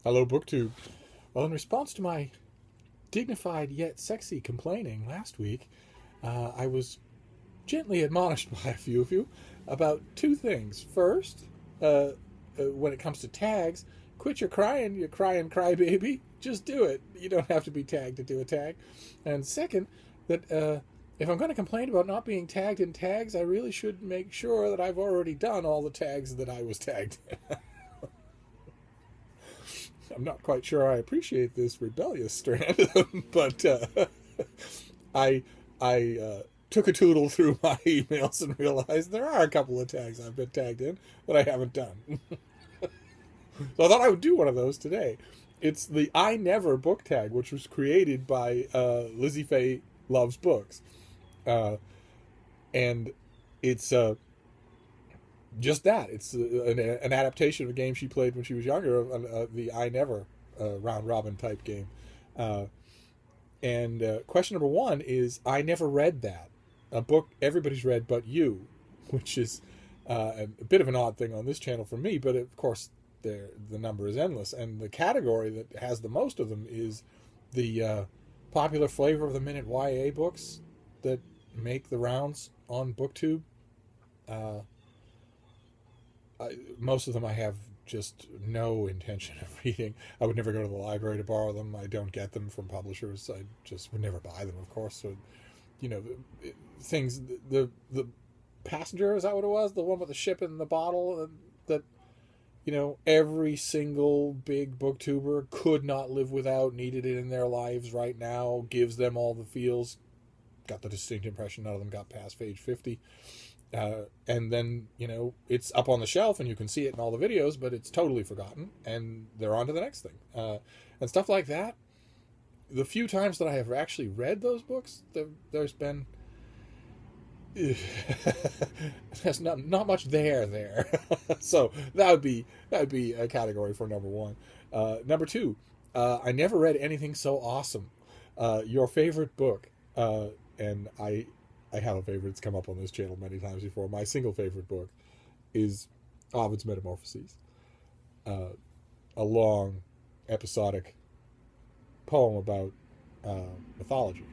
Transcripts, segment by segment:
Hello, BookTube. Well, in response to my dignified yet sexy complaining last week, I was gently admonished by a few of you about two things. First, when it comes to tags, quit your crying, you crying crybaby. Just do it. You don't have to be tagged to do a tag. And second, that if I'm going to complain about not being tagged in tags, I really should make sure that I've already done all the tags that I was tagged in. I'm not quite sure I appreciate this rebellious strand, but I took a toodle through my emails and realized there are a couple of tags I've been tagged in that I haven't done. So I thought I would do one of those today. It's the I Never book tag, which was created by Lizzie Faye Loves Books, uh, and it's just that. It's an adaptation of a game she played when she was younger, the I Never round robin type game. Uh, and question number one is I never read that. A book everybody's read but you, which is a bit of an odd thing on this channel for me, but of course the number is endless. And the category that has the most of them is the popular flavor of the minute YA books that make the rounds on BookTube. Uh, most of them I have just no intention of reading. I would never go to the library to borrow them. I don't get them from publishers. I just would never buy them, of course. So, you know, things. The Passenger, is that what it was? The one with the ship in the bottle that every single big booktuber could not live without, needed it in their lives right now, gives them all the feels. Got the distinct impression none of them got past page 50. And then, it's up on the shelf and you can see it in all the videos, but it's totally forgotten and they're on to the next thing. And stuff like that. The few times that I have actually read those books, there's been there's not much there. So that would be a category for number one. Number two, I never read anything so awesome. Your favorite book, and I have a favorite. It's come up on this channel many times before. My single favorite book is Ovid's Metamorphoses, a long, episodic poem about mythology,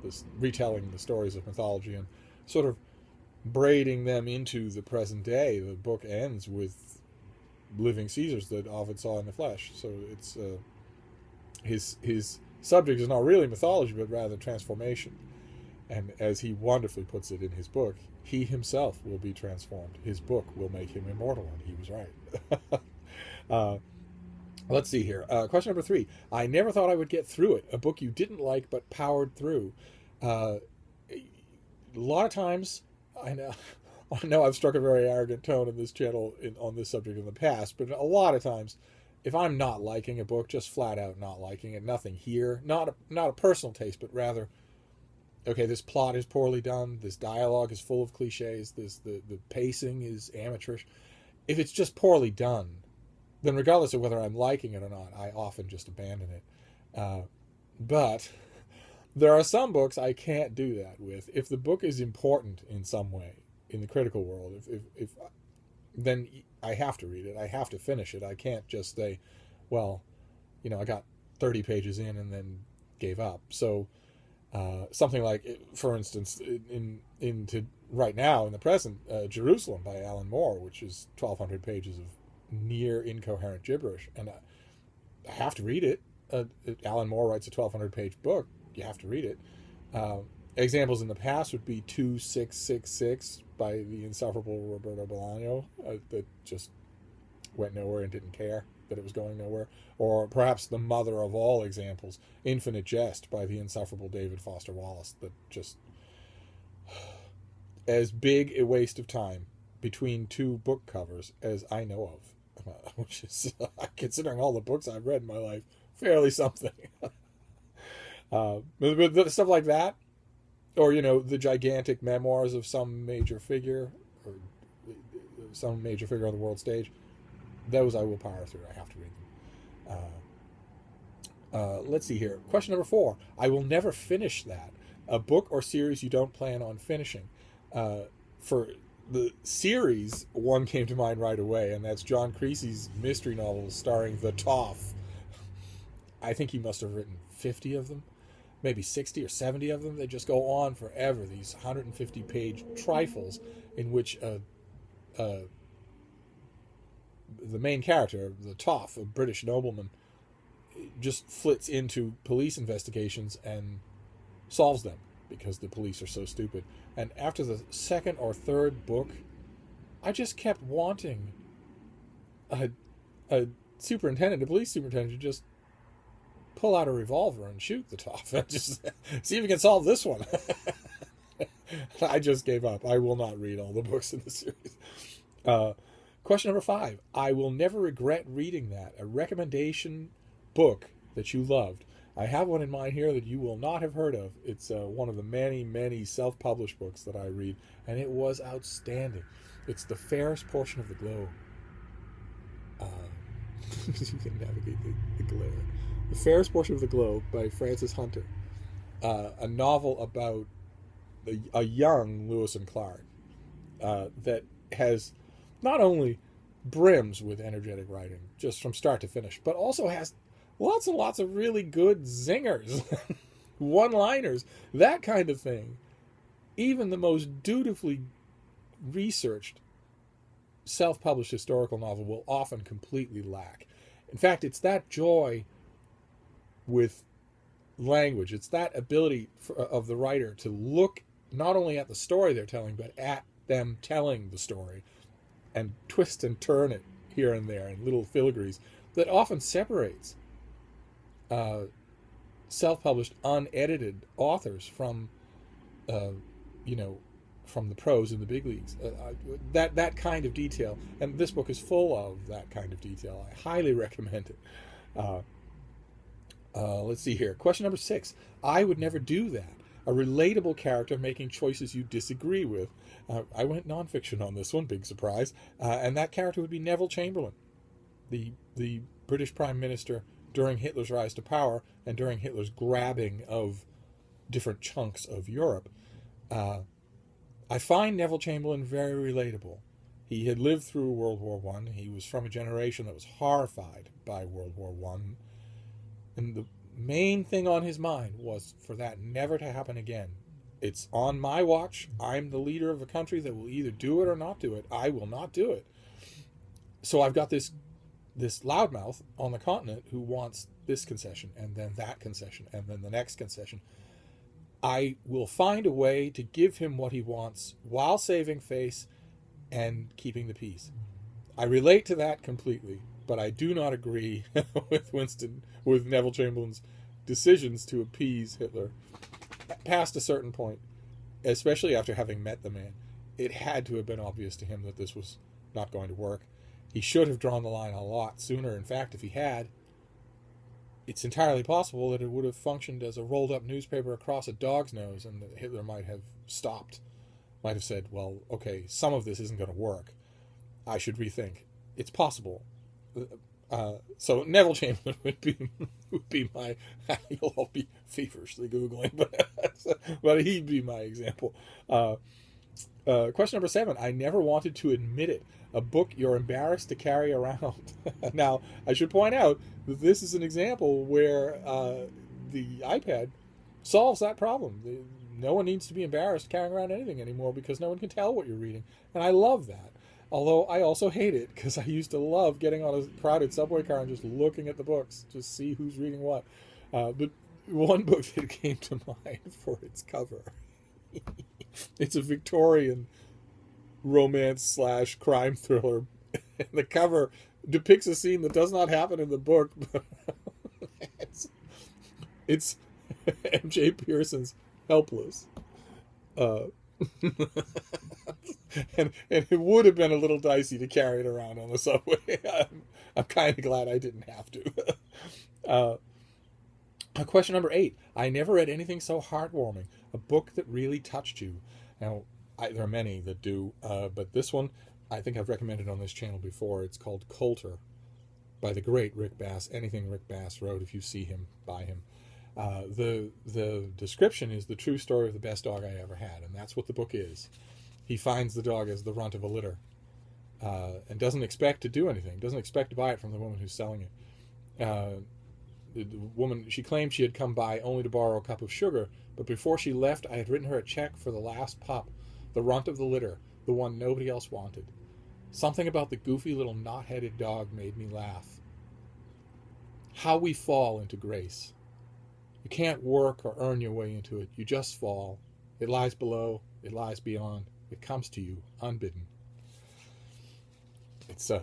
this retelling the stories of mythology and sort of braiding them into the present day. The book ends with living Caesars that Ovid saw in the flesh. So it's his subject is not really mythology, but rather transformation. And as he wonderfully puts it in his book, he himself will be transformed. His book will make him immortal, and he was right. Let's see here. Question number three. I never thought I would get through it. A book you didn't like but powered through. A lot of times, I know I've struck a very arrogant tone in this channel on this subject in the past, but a lot of times, if I'm not liking a book, just flat out not liking it, nothing here, not a personal taste, but rather, okay, this plot is poorly done, this dialogue is full of cliches, the pacing is amateurish. If it's just poorly done, then regardless of whether I'm liking it or not, I often just abandon it. But there are some books I can't do that with. If the book is important in some way in the critical world, if then I have to read it. I have to finish it. I can't just say, well, I got 30 pages in and then gave up. So something like, for instance, into right now in the present, Jerusalem by Alan Moore, which is 1,200 pages of near incoherent gibberish, and I have to read it. Alan Moore writes a 1,200-page book. You have to read it. Examples in the past would be 2666 by the insufferable Roberto Bolaño, that just went nowhere and didn't care that it was going nowhere. Or perhaps the mother of all examples, Infinite Jest by the insufferable David Foster Wallace, that just as big a waste of time between two book covers as I know of, which is, considering all the books I've read in my life, fairly something. But stuff like that, or the gigantic memoirs of some major figure, or some major figure on the world stage, those I will power through. I have to read them. Let's see here. Question number 4. I will never finish that. A book or series you don't plan on finishing. For the series, one came to mind right away, and that's John Creasy's mystery novels starring the Toff, I think he must have written 50 of them, maybe 60 or 70 of them. They just go on forever, these 150-page trifles in which the main character, the Toff, a British nobleman, just flits into police investigations and solves them because the police are so stupid. And after the second or third book, I just kept wanting a superintendent, a police superintendent, to just pull out a revolver and shoot the Toff and just see if we can solve this one. I just gave up. I will not read all the books in the series. Question number 5. I will never regret reading that. A recommendation book that you loved. I have one in mind here that you will not have heard of. It's one of the many, many self-published books that I read, and it was outstanding. It's The Fairest Portion of the Globe. You can navigate the glare. The Fairest Portion of the Globe by Francis Hunter. A novel about a young Lewis and Clark that has not only brims with energetic writing, just from start to finish, but also has lots and lots of really good zingers, one-liners, that kind of thing. Even the most dutifully researched self-published historical novel will often completely lack. In fact, it's that joy with language, it's that ability of the writer to look not only at the story they're telling, but at them telling the story, and twist and turn it here and there in little filigrees, that often separates self-published, unedited authors from, from the pros in the big leagues. That kind of detail, and this book is full of that kind of detail. I highly recommend it. Let's see here. Question number 6. I would never do that. A relatable character making choices you disagree with. I went nonfiction on this one, big surprise. And that character would be Neville Chamberlain, the British Prime Minister during Hitler's rise to power and during Hitler's grabbing of different chunks of Europe. I find Neville Chamberlain very relatable. He had lived through World War I. He was from a generation that was horrified by World War I. And the main thing on his mind was for that never to happen again. It's on my watch. I'm the leader of a country that will either do it or not do it. I will not do it. So I've got this loudmouth on the continent who wants this concession and then that concession and then the next concession. I will find a way to give him what he wants while saving face and keeping the peace. I relate to that completely, but I do not agree with Neville Chamberlain's decisions to appease Hitler. Past a certain point, especially after having met the man, it had to have been obvious to him that this was not going to work. He should have drawn the line a lot sooner. In fact, if he had, it's entirely possible that it would have functioned as a rolled-up newspaper across a dog's nose, and that Hitler might have stopped, might have said, well, okay, some of this isn't going to work. I should rethink. It's possible. So Neville Chamberlain would be my, you'll all be feverishly Googling, but he'd be my example. Question number 7. I never wanted to admit it. A book you're embarrassed to carry around. Now, I should point out that this is an example where the iPad solves that problem. No one needs to be embarrassed carrying around anything anymore because no one can tell what you're reading. And I love that. Although I also hate it because I used to love getting on a crowded subway car and just looking at the books to see who's reading what. But one book that came to mind for its cover, it's a Victorian romance / crime thriller. And the cover depicts a scene that does not happen in the book, but it's M.J. Pearson's Helpless. And it would have been a little dicey to carry it around on the subway. I'm kind of glad I didn't have to. Question number 8. I never read anything so heartwarming. A book that really touched you. Now, there are many that do, but this one I think I've recommended on this channel before. It's called Coulter by the great Rick Bass. Anything Rick Bass wrote, if you see him, buy him. The description is the true story of the best dog I ever had, and that's what the book is. He finds the dog as the runt of a litter, and doesn't expect to do anything, doesn't expect to buy it from the woman who's selling it. the woman, she claimed she had come by only to borrow a cup of sugar, but before she left, I had written her a check for the last pup, the runt of the litter, the one nobody else wanted. Something about the goofy little knot-headed dog made me laugh. How we fall into grace. You can't work or earn your way into it. You just fall. It lies below. It lies beyond. It comes to you unbidden. It's a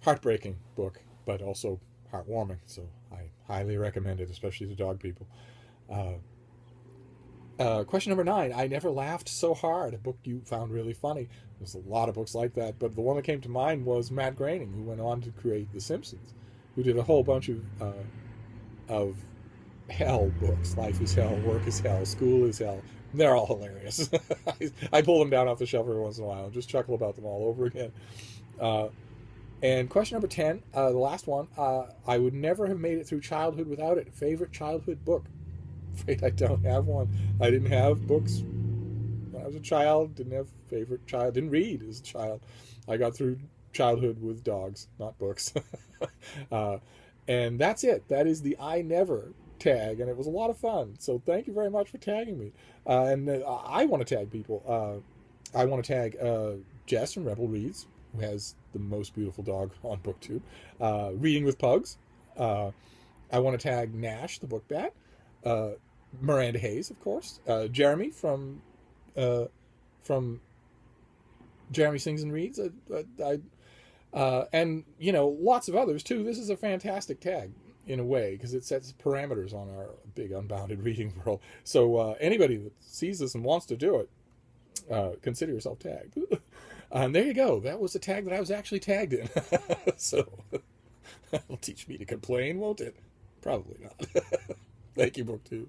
heartbreaking book, but also heartwarming, so I highly recommend it, especially to dog people. Question number 9. I never laughed so hard. A book you found really funny. There's a lot of books like that, but the one that came to mind was Matt Groening, who went on to create The Simpsons, who did a whole bunch of hell books. Life is hell, work is hell, school is hell. They're all hilarious. I pull them down off the shelf every once in a while and just chuckle about them all over again. And question number 10, the last one. I would never have made it through childhood without it. Favorite childhood book? Afraid I don't have one. I didn't have books when I was a child. Didn't have favorite child. Didn't read as a child. I got through childhood with dogs, not books. And that's it. That is the I never tag, and it was a lot of fun. So thank you very much for tagging me. And I want to tag people. I want to tag Jess from Rebel Reads, who has the most beautiful dog on BookTube. Reading with Pugs. I want to tag Nash, the book bat. Miranda Hayes, of course. Jeremy from Jeremy Sings and Reads. And, you know, lots of others, too. This is a fantastic tag, in a way, because it sets parameters on our big unbounded reading world. So anybody that sees this and wants to do it, consider yourself tagged. And there you go. That was a tag that I was actually tagged in. So that'll teach me to complain, won't it? Probably not. Thank you, BookTube.